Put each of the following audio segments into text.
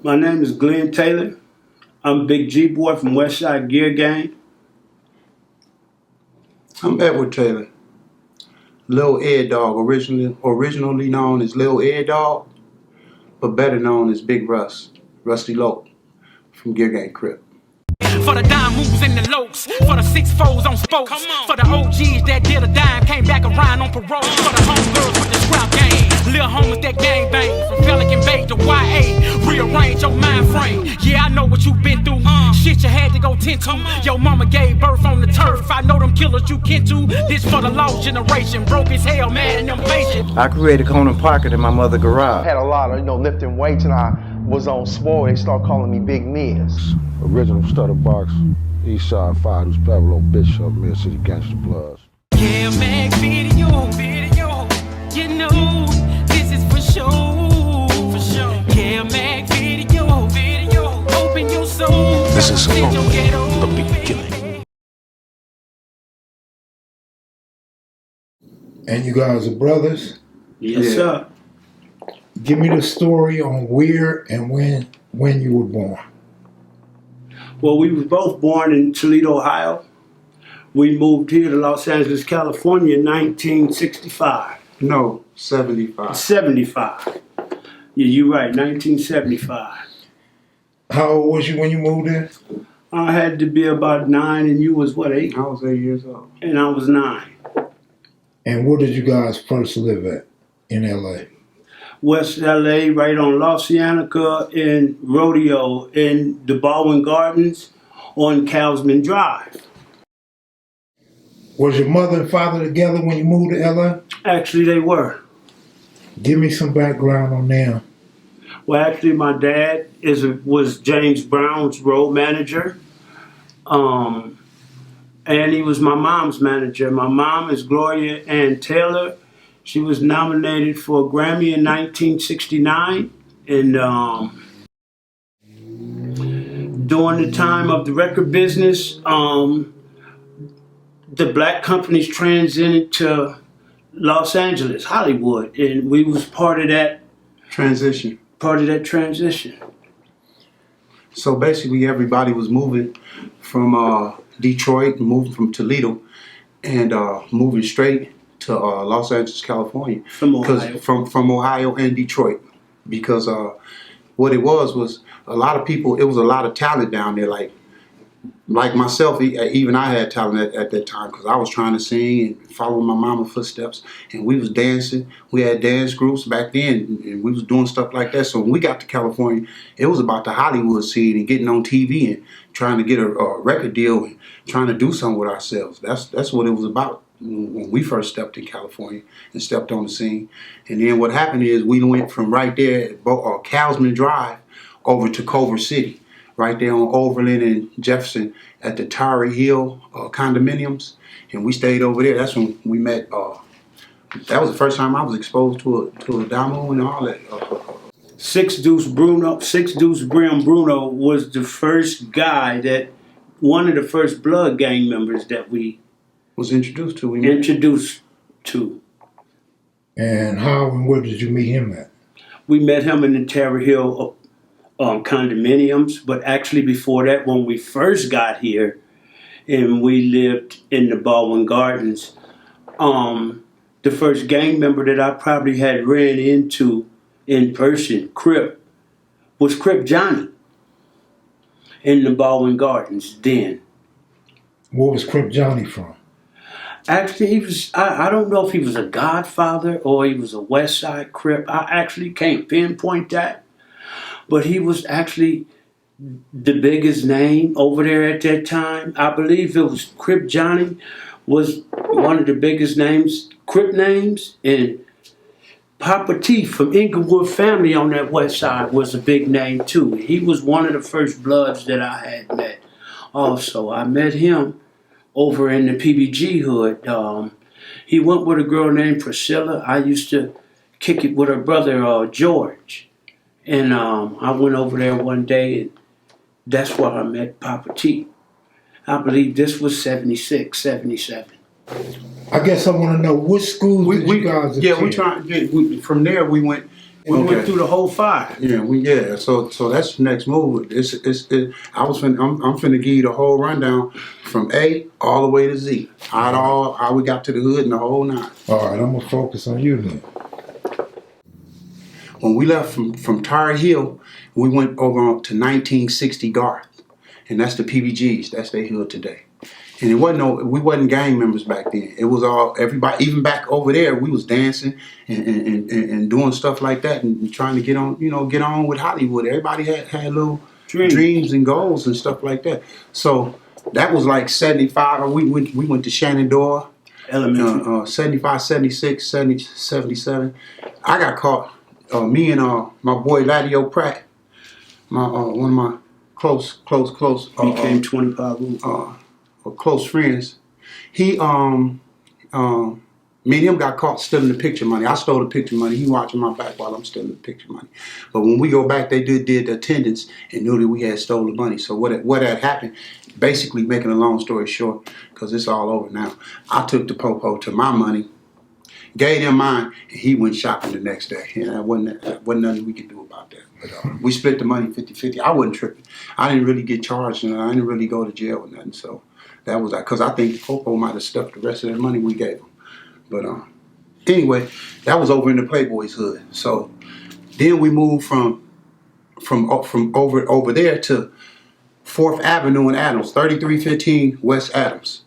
My name is Glenn Taylor. I'm Big G boy from West Side Geer Gang. I'm Edward Taylor. Lil Ed Dog, originally known as Lil Ed Dog, but better known as Big Russ, Rusty Loke from Geer Gang Crips. For the dime moves and the lokes, for the 6-4s on spokes, for the OGs that did a dime, came back around on parole, for the homegirls with the scrap game, lil' homies that gang bang, from Pelican Bay to YA, rearrange your mind frame. Yeah, I know what you've been through, shit you had to go tend to. Your mama gave birth on the turf, I know them killers you kin to. This for the lost generation, broke as hell, mad and impatient. I created Conan Pocket in my mother's garage. I had a lot of, lifting weights, and I was on swole. They start calling me Big Miz. Original Stutter Box, Eastside Fighters, Pablo Bishop, Mill City Gangsta Bloods. Kev Mac video, you know this is for sure. Kev Mac video, open your soul. This is only the beginning. And you guys are brothers? Yes, sir. Give me the story on where and when you were born. Well, we were both born in Toledo, Ohio. We moved here to Los Angeles, California in 1965. No, 75. 75. Yeah, you're right, 1975. How old was you when you moved in? I had to be about 9 and you was what, 8? I was 8 years old. And I was 9. And where did you guys first live at in LA? West LA, right on La Cienega in Rodeo in the Baldwin Gardens on Calsman Drive. Was your mother and father together when you moved to LA? Actually, they were. Give me some background on them. Well, actually, my dad was James Brown's road manager. And he was my mom's manager. My mom is Gloria and Taylor. She was nominated for a Grammy in 1969. And during the time of the record business, the black companies transited to Los Angeles, Hollywood. And we was part of that transition. So basically everybody was moving from Detroit, moving from Toledo, and moving straight to Los Angeles, California. From Ohio. From Ohio and Detroit. Because what it was a lot of people, it was a lot of talent down there. Like myself, even I had talent at that time because I was trying to sing and follow my mama's footsteps. And we was dancing. We had dance groups back then, and we was doing stuff like that. So when we got to California, it was about the Hollywood scene and getting on TV and trying to get a record deal and trying to do something with ourselves. That's what it was about when we first stepped in California and stepped on the scene. And then what happened is we went from right there at Calsman Drive over to Culver City, right there on Overland and Jefferson at the Tower Hill condominiums. And we stayed over there. That's when we met. That was the first time I was exposed to a damo and all that. Six Deuce Brim Bruno was the first guy one of the first Blood Gang members that we was introduced to. And how and where did you meet him at? We met him in the Tower Hill condominiums, but actually before that, when we first got here and we lived in the Baldwin Gardens, the first gang member that I probably had ran into in person, Crip, was Crip Johnny in the Baldwin Gardens then. Where was Crip Johnny from? Actually, he was, I don't know if he was a Godfather or he was a West Side Crip. I actually can't pinpoint that. But he was actually the biggest name over there at that time. I believe it was Crip Johnny was one of the biggest names, Crip names. And Papa T from Inglewood family on that west side was a big name too. He was one of the first Bloods that I had met. Also, I met him over in the PBG hood. He went with a girl named Priscilla. I used to kick it with her brother, George. And I went over there one day, and that's where I met Papa T. I believe this was 76, 77. I guess I want to know what schools did you guys attend? From there we went We went through the whole 5. Yeah, so that's the next move. I'm finna give you the whole rundown from A all the way to Z. How we got to the hood and the whole 9. All right, I'm gonna focus on you then. When we left from Tar Hill, we went over to 1960 Garth, and that's the PBGs. That's their hood today. And we wasn't gang members back then. It was all everybody. Even back over there, we was dancing and doing stuff like that and trying to get on with Hollywood. Everybody had little dreams and goals and stuff like that. So that was like 75. We went to Shenandoah, Elementary. 75, 76, 70, 77. I got caught. Me and my boy Ladio Pratt, one of my close Became 25 close friends. He me and him got caught stealing the picture money. I stole the picture money. He watching my back while I'm stealing the picture money. But when we go back, they did the attendance and knew that we had stolen the money. So what had happened, basically making a long story short, because it's all over now, I took the popo to my money, gave him mine, and he went shopping the next day. And that wasn't nothing we could do about that. But we split the money 50-50. I wasn't tripping. I didn't really get charged, and I didn't really go to jail or nothing. So that was because I think the popo might have stuffed the rest of the money we gave him. But anyway, that was over in the Playboys hood. So then we moved from over there to 4th Avenue in Adams, 3315 West Adams.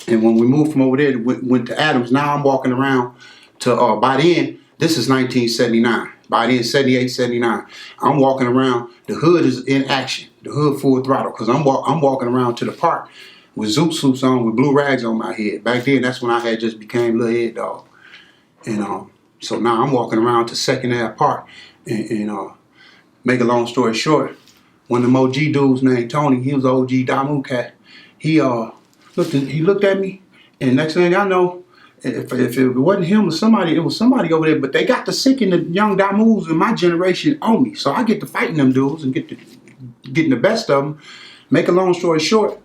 And when we moved from over there, went to Adams. Now I'm walking around to by then, this is 1979. By then, 78, 79. I'm walking around. The hood is in action. The hood full throttle because I'm walking around to the park with zoot suits on, with blue rags on my head. Back then, that's when I had just became Little Head Dog. And so now I'm walking around to 2nd Ave Park. And make a long story short, one of them OG dudes named Tony, he was an OG Damu cat. He looked at me, and next thing I know, if it wasn't him or somebody, it was somebody over there. But they got the sick and the young Damus in my generation on me, so I get to fighting them dudes and getting the best of them. Make a long story short,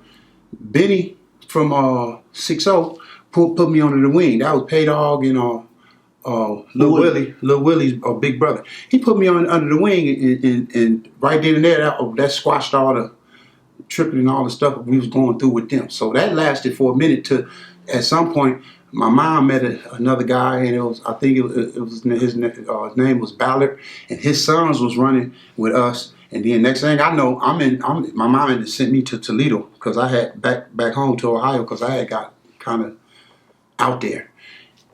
Benny from 6-0 put me under the wing. That was Paydog and Lil Willie's big brother. He put me under the wing, and right then and there, that squashed all the tripping and all the stuff we was going through with them. So that lasted for a minute. To at some point, my mom met another guy, and his name was Ballard, and his sons was running with us. And then next thing I know, my mom had sent me to Toledo because I had back home to Ohio because I had got kind of out there.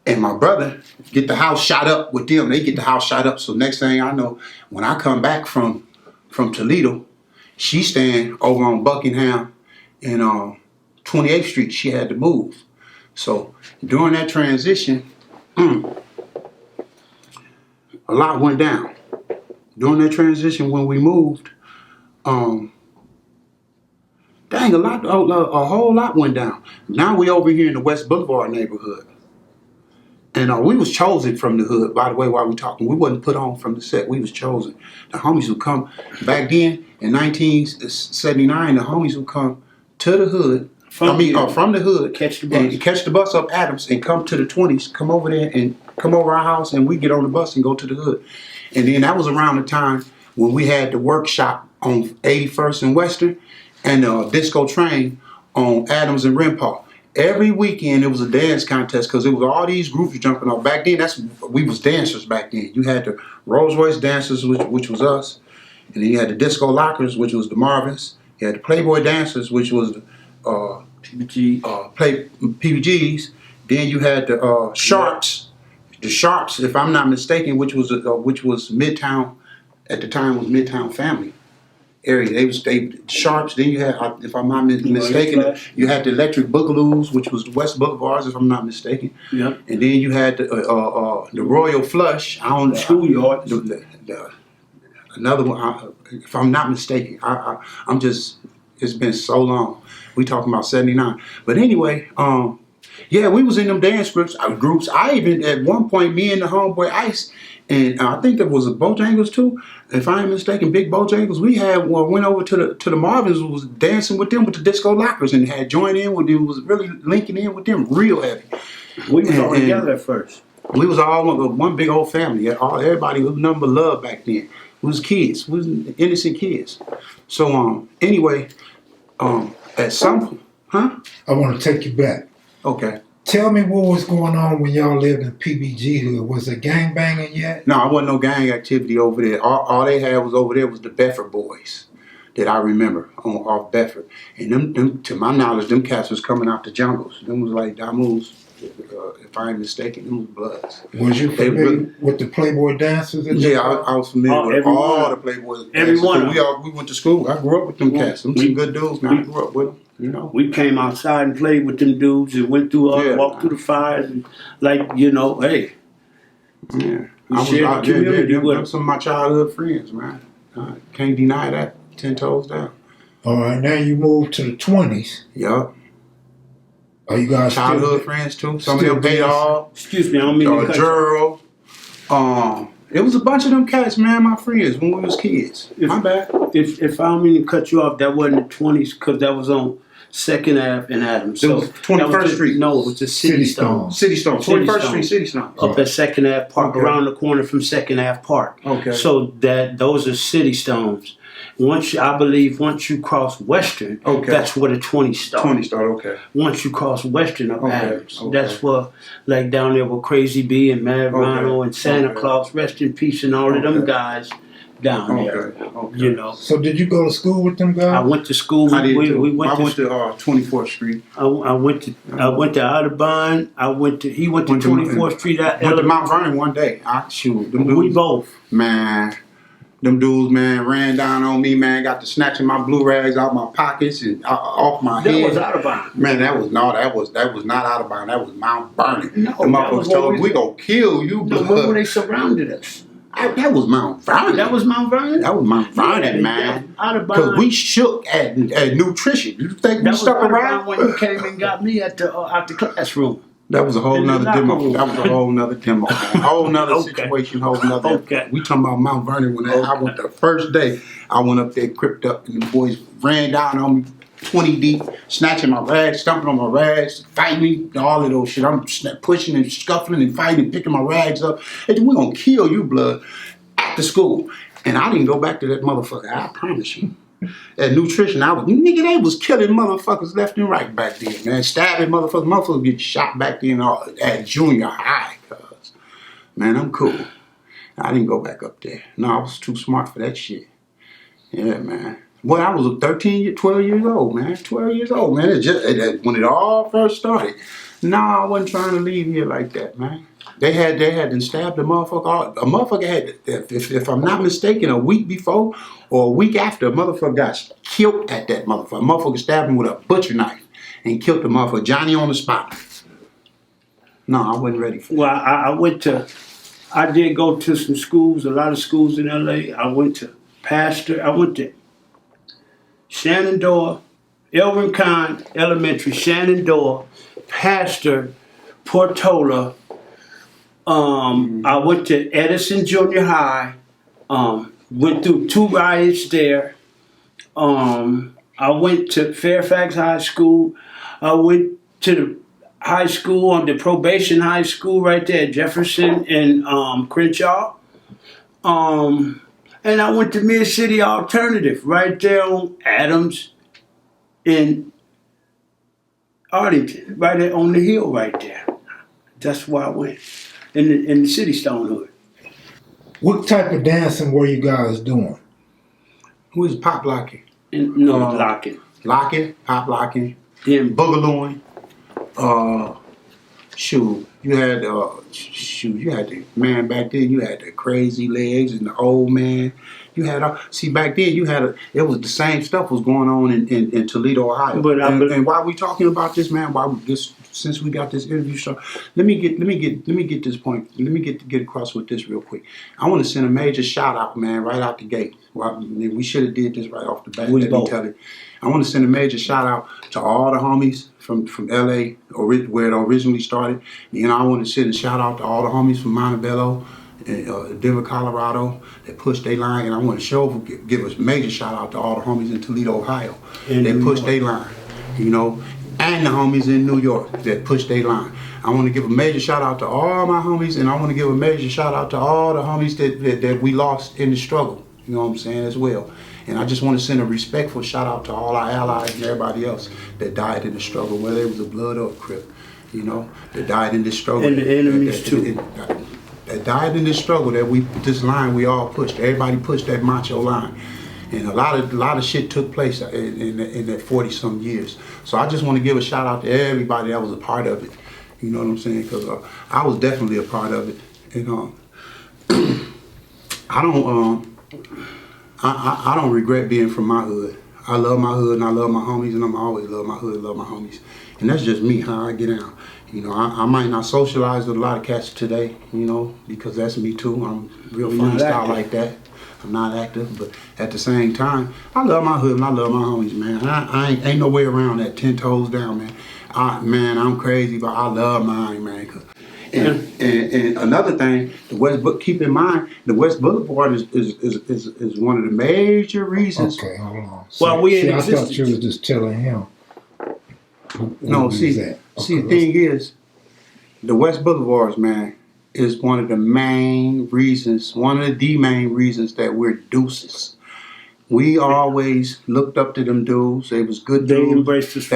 And my brother get the house shot up with them. They get the house shot up. So next thing I know, when I come back from Toledo, she staying over on Buckingham and 28th Street. She had to move. So during that transition, a lot went down. During that transition, when we moved, a whole lot went down. Now we over here in the West Boulevard neighborhood. And we was chosen from the hood, by the way, while we talking. We wasn't put on from the set. We was chosen. The homies would come, back then, in 1979, the homies would come to the hood, from the hood, catch the bus up Adams and come to the 20s, come over there and come over our house, and we get on the bus and go to the hood. And then that was around the time when we had the workshop on 81st and Western and the disco train on Adams and Rimpau. Every weekend it was a dance contest because it was all these groups jumping off. Back then, we was dancers back then. You had the Rolls Royce dancers, which was us, and then you had the Disco Lockers, which was the Marvins. You had the Playboy dancers, which was the PBGs. Then you had the Sharps, if I'm not mistaken, which was Midtown. At the time, was Midtown Family area. They Sharps. Then you had, if I'm not mistaken, you had the Electric Boogaloos, which was the West Boulevards, if I'm not mistaken. Yep. And then you had the Royal Flush. I don't know. Schoolyard. Another one, if I'm not mistaken. I'm just. It's been so long. We talking about 79. But anyway, yeah, we was in them dance groups. I even at one point, me and the homeboy Ice. And I think there was a Bojangles too, if I ain't mistaken, Big Bojangles. We had went over to the Marvins, was dancing with them with the Disco Lockers, and had joined in with them, was really linking in with them real heavy. We was all together at first. We was all one big old family. Everybody was nothing but love back then. We was kids. We was innocent kids. So anyway, at some point, huh? I want to take you back. Okay. Tell me what was going on when y'all lived in PBG hood. Was it gang banging yet? No, I wasn't no gang activity over there. All they had was over there was the Bedford boys that I remember off Bedford. And them, to my knowledge, them cats was coming out the jungles. Them was like Damus, if I ain't mistaken, them was Bloods. Was you familiar with the Playboy dancers? Yeah, I was familiar with all the Playboy dancers. We went to school. I grew up with them cats. Them some good dudes, man. I grew up with them. You know, we came outside and played with them dudes and went through walked through the fires and hey. Yeah, I was out there. Them some of my childhood friends, man. Can't deny that. 10 toes down. All right, now you moved to the 20s. Yup. Are you guys childhood friends too? Some of them paid off. Excuse me, I don't mean to cut Gerald. It was a bunch of them cats, man, my friends, when we was kids. My bad. If I don't mean to cut you off, that wasn't the 20s because that was on 2nd Ave and Adams. So 21st Street. No, it was the City Stone. City Stone. 21st Street, City Stone. Up at 2nd Ave Park, around the corner from 2nd Ave Park. Okay. So those are City Stones. Once you cross Western, that's where the 20 start. 20 start, okay. Once you cross Western up Adams, that's where, like down there with Crazy B and Mad Ronald and Santa Claus, rest in peace, and all of them guys down there. You know. So did you go to school with them guys? I went to school. I did too. We went I went to 24th Street. I went to Audubon. He went to 24th Street. Went to Mount Vernon one day. We both. Man. Them dudes, man, ran down on me, man, got to snatching my blue rags out my pockets and off my head. That was Audubon. Man, that was not Audubon. That was Mount Vernon. No, the motherfuckers told me, we gonna kill you, blood. When they surrounded us. That was Mount Vernon. That was Mount Vernon? That was Mount Vernon, man. Because we shook at nutrition. You think we stuck around? When you came and got me at the classroom. That was a whole nother demo. That was a whole nother demo. A whole nother situation, whole nother. Okay. We talking about Mount Vernon when I went the first day. I went up there, cripped up, and the boys ran down on me 20 deep, snatching my rags, stomping on my rags, fighting me, all of those shit. I'm pushing and scuffling and fighting, picking my rags up. Hey, we're gonna kill you, blood, after school. And I didn't go back to that motherfucker, I promise you. At nutrition, they was killing motherfuckers left and right back then, man. Stabbing motherfuckers get shot back then at junior high, cuz. Man, I'm cool. I didn't go back up there. No, I was too smart for that shit. Yeah, man. Well, I was 12 years old, man. 12 years old, man. When it all first started. No, I wasn't trying to leave here like that, man. They had to stab the motherfucker. A motherfucker had, if I'm not mistaken, a week before or a week after, a motherfucker got killed at that motherfucker. A motherfucker stabbed him with a butcher knife and killed the motherfucker. Johnny on the spot. No, I wasn't ready for that. Well, I did go to some schools, a lot of schools in LA. I went to Shenandoah, Elvin Kahn Elementary, Shenandoah, Pastor, Portola. I went to Edison Junior High, went through 2 riots there. I went to Fairfax High School. I went to the high school, on the probation high school right there at Jefferson and Crenshaw. And I went to Mid-City Alternative right there on Adams in Arlington, right there on the hill right there. That's where I went. In the City Stone hood. What type of dancing were you guys doing? Who is pop locking? Locking. Locking, pop locking, Then boogalooing. You had the man back then. You had the crazy legs and the old man. You had back then it was the same stuff was going on in Toledo, Ohio. And while we talking about this, man, since we got this interview started, let me get this point. Let me get across with this real quick. I want to send a major shout out, man, right out the gate. Well, we should have did this right off the bat. I want to send a major shout out to all the homies from LA, where it originally started. You know, I want to send a shout out to all the homies from Montebello, Denver, Colorado, that pushed their line. And I want to give a major shout out to all the homies in Toledo, Ohio, that pushed their line. You know. And the homies in New York that pushed their line. I want to give a major shout out to all my homies, and I want to give a major shout out to all the homies that we lost in the struggle. You know what I'm saying, as well. And I just want to send a respectful shout out to all our allies and everybody else that died in the struggle, whether it was a blood or a Crip, you know, that died in this struggle. And the enemies too. That died in this struggle this line we all pushed. Everybody pushed that macho line. And a lot of shit took place in that 40-some years. So I just want to give a shout out to everybody that was a part of it. You know what I'm saying? Because I was definitely a part of it. And I don't regret being from my hood. I love my hood and I love my homies, and I'm always love my hood, love my homies. And that's just me, how I get down. You know, I might not socialize with a lot of cats today, you know, because that's me too. I'm real funny style like that. I'm not active, but at the same time, I love my hood and I love my homies, man. I ain't no way around that, 10 toes down, man. I'm crazy, but I love mine, man. And another thing, keep in mind, the West Boulevard is one of the major reasons. Okay, hold on. Well, I thought you was just telling him. No, see, the thing is, the West Boulevards, man, is one of the main reasons, that we're deuces. We always looked up to them dudes. They was good dudes. They embraced us.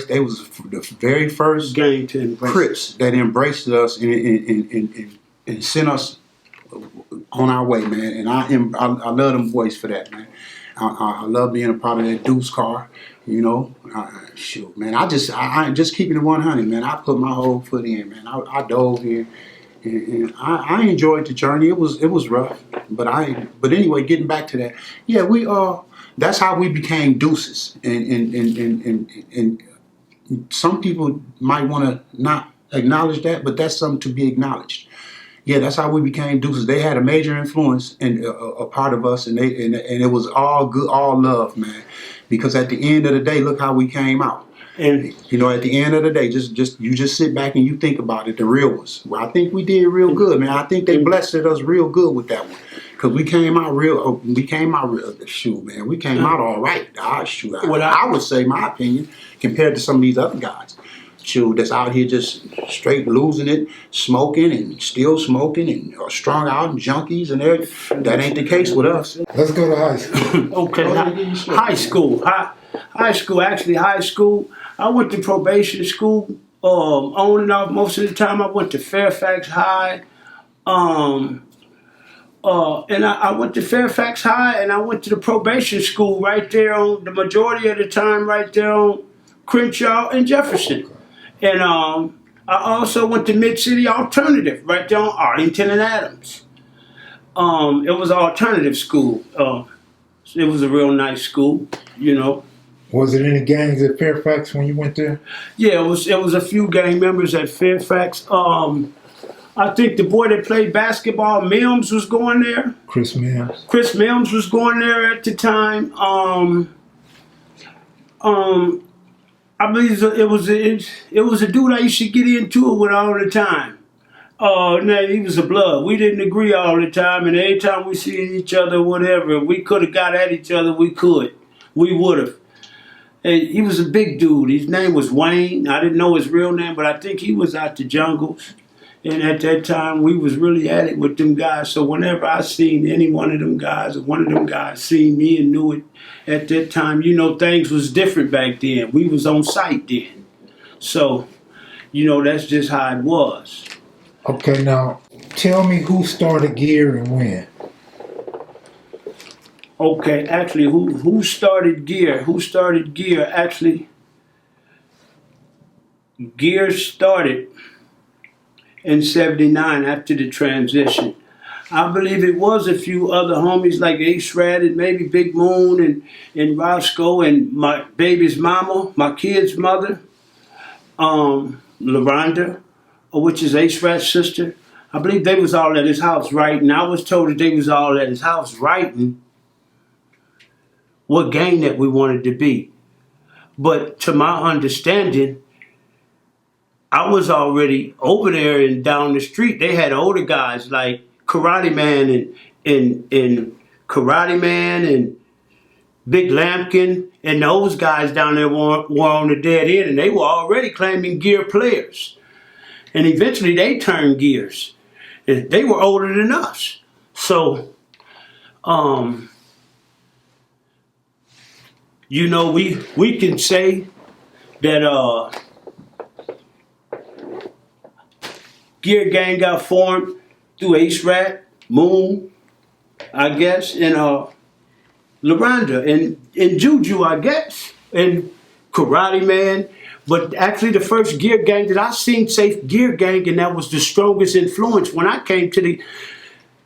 They was the very first gang to embrace Crips that embraced us and sent us on our way, man. And I love them boys for that, man. I love being a part of that Deuce car, you know. Shoot, man. I just keeping it 100, man. I put my whole foot in, man. I dove in. And I enjoyed the journey. It was rough, but anyway, getting back to that, yeah, that's how we became deuces. And some people might want to not acknowledge that, but that's something to be acknowledged. Yeah, that's how we became deuces. They had a major influence and a part of us, and it was all good, all love, man. Because at the end of the day, look how we came out. And you know, at the end of the day, you just sit back and you think about it, the real ones. Well, I think we did real good, man. I think they blessed us real good with that one, because we came out real. Shoot, man, we came out all right. Shoot, I would say, my opinion, compared to some of these other guys, shoot, that's out here just straight losing it, smoking and still smoking and strung out and junkies and everything. That ain't the case with us. Let's go to high school. Okay, high school. Actually, high school. I went to probation school on and off most of the time. I went to Fairfax High. And I went to Fairfax High, and I went to the probation school right there on the majority of the time right there on Crenshaw and Jefferson. And I also went to Mid-City Alternative right there on Arlington and Adams. It was an alternative school. It was a real nice school, you know. Was it any gangs at Fairfax when you went there? Yeah, it was a few gang members at Fairfax. I think the boy that played basketball, Mims, was going there. Chris Mims. Chris Mims was going there at the time. I believe it was a dude I used to get into it with all the time. No, he was a blood. We didn't agree all the time, and every time we see each other, whatever, we could have got at each other. We would have. And he was a big dude. His name was Wayne. I didn't know his real name, but I think he was out the jungles. And at that time, we was really at it with them guys. So whenever I seen any one of them guys, or one of them guys seen me and knew it, at that time, you know, things was different back then. We was on site then. So, you know, that's just how it was. Okay, now, tell me who started Geer and when. Okay, actually, who started Geer? Who started Geer? Actually, Geer started in '79 after the transition. I believe it was a few other homies like Ace Rat and maybe Big Moon and Roscoe and my baby's mama, my kid's mother, LaRonda, which is Ace Rat's sister. I believe they was all at his house writing. I was told that they was all at his house writing what gang that we wanted to be. But to my understanding, I was already over there and down the street. They had older guys like Karate Man and Karate Man and Big Lampkin, and those guys down there were on the dead end, and they were already claiming Geer players. And eventually they turned gears. They were older than us. So, you know, we can say that Geer Gang got formed through Ace Rat, Moon, I guess, and LaRonda, and Juju, I guess, and Karate Man. But actually the first Geer Gang that I seen say Geer Gang, and that was the strongest influence when I came to the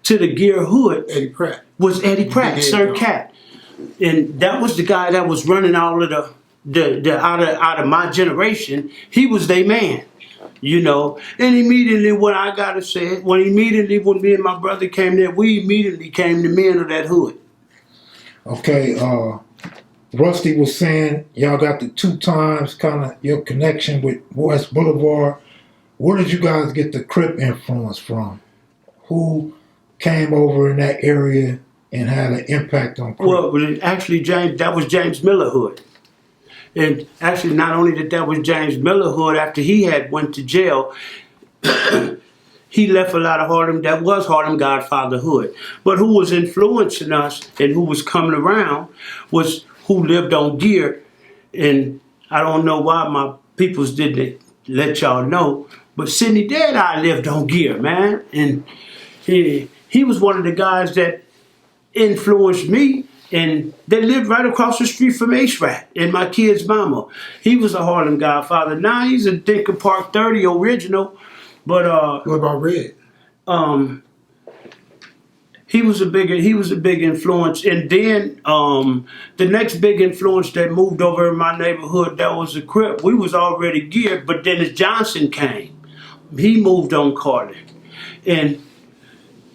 Geer hood. Eddie Pratt. Was Eddie Pratt, Sir Cat. And that was the guy that was running all of the out of my generation. He was their man. You know, and immediately when I gotta say it, when me and my brother came there, we immediately came the men of that hood. Okay, Rusty was saying y'all got the 2 times kind of your connection with West Boulevard. Where did you guys get the Crip influence from? Who came over in that area and had an impact on Crip? Well, actually, that was James Miller hood. And actually, not only that was James Miller hood, after he had went to jail, he left a lot of Harlem, that was Harlem Godfather hood. But who was influencing us and who was coming around was who lived on Geer. And I don't know why my peoples didn't let y'all know, but Sidney Deadeye lived on Geer, man. And he was one of the guys that influenced me. And they lived right across the street from Ace Rat and my kid's mama. He was a Harlem Godfather. Now he's a Dinker Park 30 original, but What about Red? he was a big influence. And then the next big influence that moved over in my neighborhood, that was a Crip. We was already geared, but Dennis Johnson came. He moved on Carter. And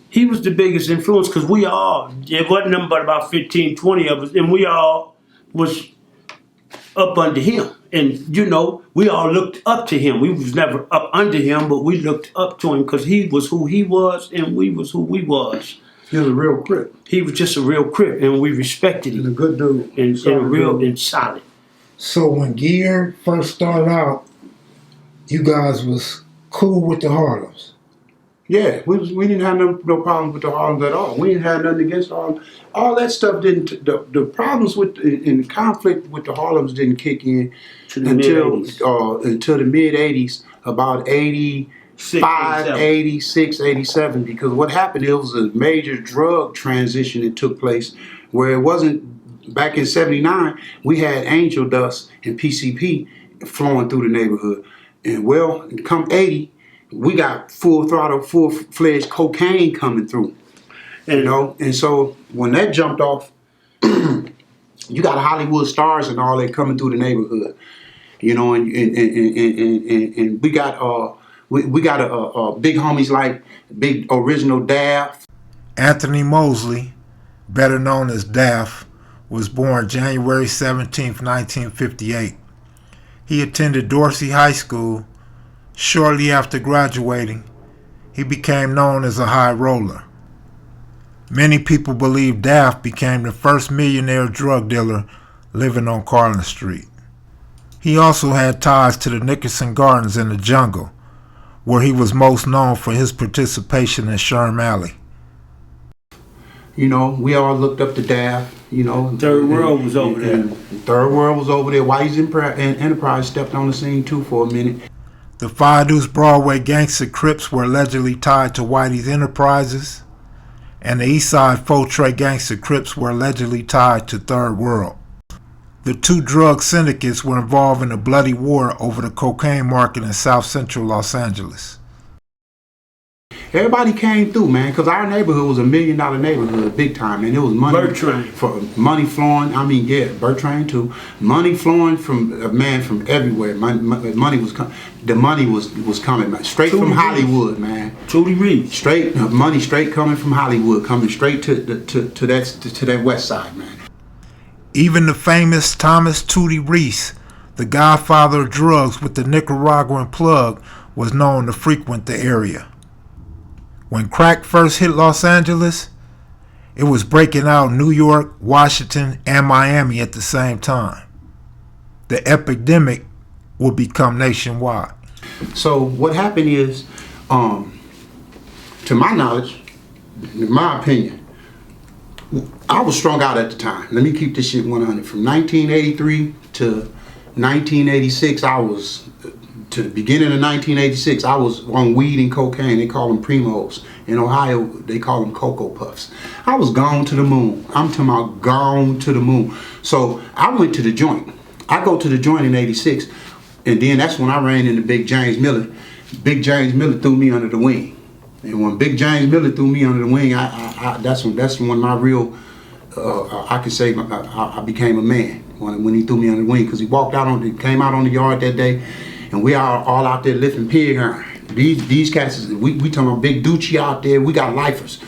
he was the biggest influence because it wasn't nothing but about 15, 20 of us, and we all was up under him. And, you know, we all looked up to him. We was never up under him, but we looked up to him because he was who he was and we was who we was. He was a real Crip. He was just a real Crip, and we respected him. He's a good dude. And real and solid. So when Geer first started out, you guys was cool with the Harlems. Yeah, we didn't have no problems with the Harlems at all. We didn't have nothing against Harlem. All that stuff didn't. The problems in conflict with the Harlems didn't kick in until the mid '80s, about 85, 86, 87. Because what happened? It was a major drug transition that took place, where it wasn't back in '79. We had angel dust and PCP flowing through the neighborhood, and well, come '80. We got full throttle, full-fledged cocaine coming through, you know. And so when that jumped off, you got Hollywood stars and all that coming through the neighborhood, you know. And we got we got a big homies like Big Original Daft. Anthony Mosley, better known as Daft, was born January 17th, 1958. He attended Dorsey High School. Shortly after graduating, he became known as a high roller. Many people believe Daft became the first millionaire drug dealer living on Carlin Street. He also had ties to the Nickerson Gardens in the Jungle, where he was most known for his participation in Sherm Alley. You know, we all looked up to Daft. You know, Third World was over there. Third World was over there. Whitey's Enterprise stepped on the scene too for a minute. The Five Deuce Broadway Gangster Crips were allegedly tied to Whitey's Enterprises, and the Eastside Fortray Gangster Crips were allegedly tied to Third World. The 2 drug syndicates were involved in a bloody war over the cocaine market in South Central Los Angeles. Everybody came through, man, because our neighborhood was $1 million neighborhood, big time, and it was money. Money flowing. I mean, yeah, Bertrand too. Money flowing from from everywhere. Money was coming. The money was coming, man, straight from Hollywood, man. Trudy Reed. Straight money, straight coming from Hollywood, coming straight to that West Side, man. Even the famous Thomas Tootie Reese, the godfather of drugs with the Nicaraguan plug, was known to frequent the area. When crack first hit Los Angeles, it was breaking out New York, Washington, and Miami at the same time. The epidemic would become nationwide. So what happened is, to my knowledge, in my opinion, I was strung out at the time. Let me keep this shit 100. From 1983 to 1986, to the beginning of 1986, I was on weed and cocaine. They call them primos. In Ohio, they call them Cocoa Puffs. I was gone to the moon. I'm talking about gone to the moon. So I went to the joint. I go to the joint in 86, and then that's when I ran into Big James Miller. Big James Miller threw me under the wing. And when Big James Miller threw me under the wing, that's when my real, I could say I became a man. When he threw me under the wing, because he came out on the yard that day, and we are all out there lifting pig iron. These cats, we talking about Big Doochie out there. We got lifers.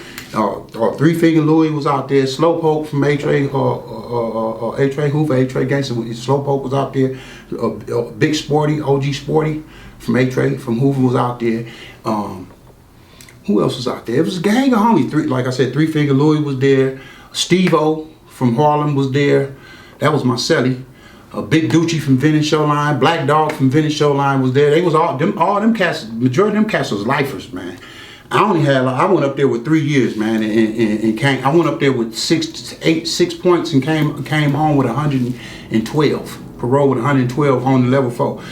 Three Finger Louie was out there. Slowpoke from A-Tray, A-Tray Hoover, A-Tray Gangster. Slowpoke was out there. Big Sporty, OG Sporty from A-Tray, from Hoover was out there. Who else was out there? It was a gang of homies. Like I said, Three Finger Louie was there. Steve-O from Harlem was there. That was my celly. Big Doochie from Venice Showline, Black Dog from Venice Showline was there. They was all them cats. Majority of them cats was lifers, man. I went up there with 3 years, man, and I went up there with 6 points and came home with 112. Parole with 112 on the level 4.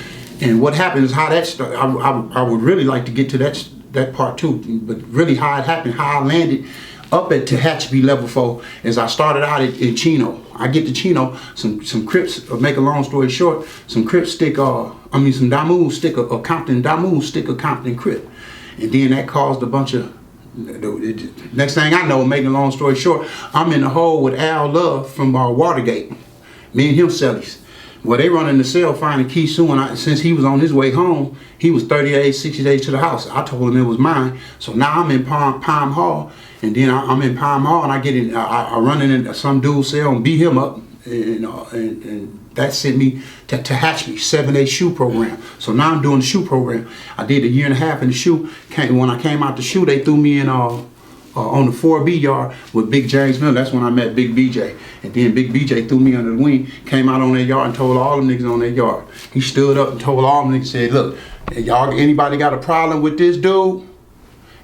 And what happened is how that started. I would really like to get to that part too, but really how it happened, how I landed up at Tehachapi level 4 as I started out in Chino. I get to Chino, some Crips, make a long story short, some Crips stick, some Damoon stick a Compton Crip. And then that caused a bunch of, next thing I know, making a long story short, I'm in the hole with Al Love from Watergate. Me and him cellies. Well, they run in the cell finding Key Sue, and since he was on his way home, he was 30 days, 60 days to the house. I told him it was mine. So now I'm in Palm Hall, and then I'm in Palm Hall, and I run in some dude's cell and beat him up, and that sent me to Tehachapi, 7-day shoe program. So now I'm doing the shoe program. I did a year and a half in the shoe. When I came out the shoe, they threw me in on the 4B yard with Big James Miller. That's when I met Big BJ. And then Big BJ threw me under the wing, came out on their yard and told all them niggas on their yard. He stood up and told all them niggas, said, look, y'all, anybody got a problem with this dude?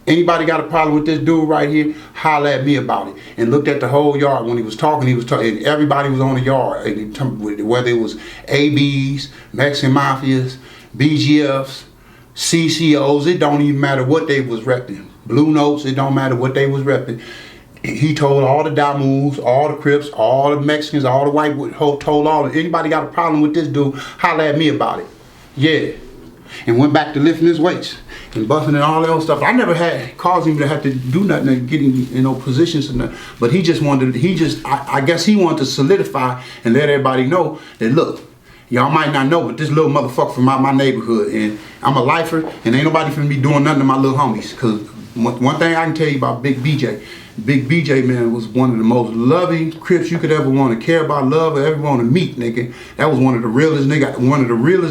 Anybody got a problem with this dude right here? Holler at me about it. And looked at the whole yard. When he was talking, and everybody was on the yard. Whether it was ABs, Mexican Mafias, BGFs, CCOs, it don't even matter what they was repping. Blue Notes, it don't matter what they was repping. He told all the Damoos, all the Crips, all the Mexicans, all the white, told all of anybody got a problem with this dude, holler at me about it. Yeah. And went back to lifting his weights and buffing and all that other stuff. I never had caused him to have to do nothing and get in positions and nothing. But he just wanted, I guess he wanted to solidify and let everybody know that, look, y'all might not know, but this little motherfucker from my neighborhood, and I'm a lifer, and ain't nobody finna be doing nothing to my little homies. Because one thing I can tell you about Big BJ, Big BJ, man, was one of the most loving Crips you could ever want to care about, love, or ever want to meet, nigga. That was one of the realest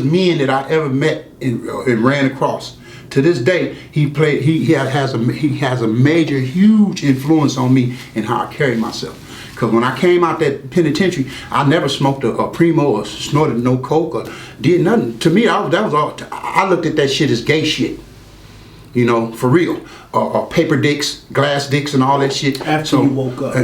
men that I ever met and ran across. To this day, he has a major, huge influence on me and how I carry myself. Because when I came out that penitentiary, I never smoked a Primo or snorted no coke or did nothing. To me, I looked at that shit as gay shit. You know, for real. Paper dicks, glass dicks, and all that shit. After you woke up.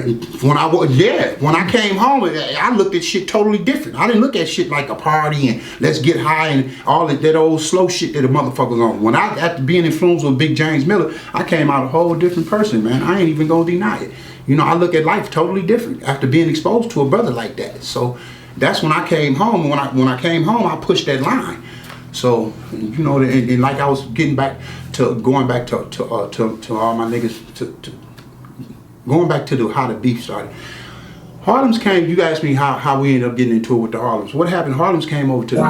When I came home, I looked at shit totally different. I didn't look at shit like a party and let's get high and all that old slow shit that the motherfuckers on. When after being influenced with Big James Miller, I came out a whole different person, man. I ain't even gonna deny it. You know, I look at life totally different after being exposed to a brother like that. So that's when I came home. And when I came home, I pushed that line. So, you know, and like I was going back to all my niggas, going back to how the beef started. Harlem's came, you asked me how we ended up getting into it with the Harlems. What happened, Harlem's came over to the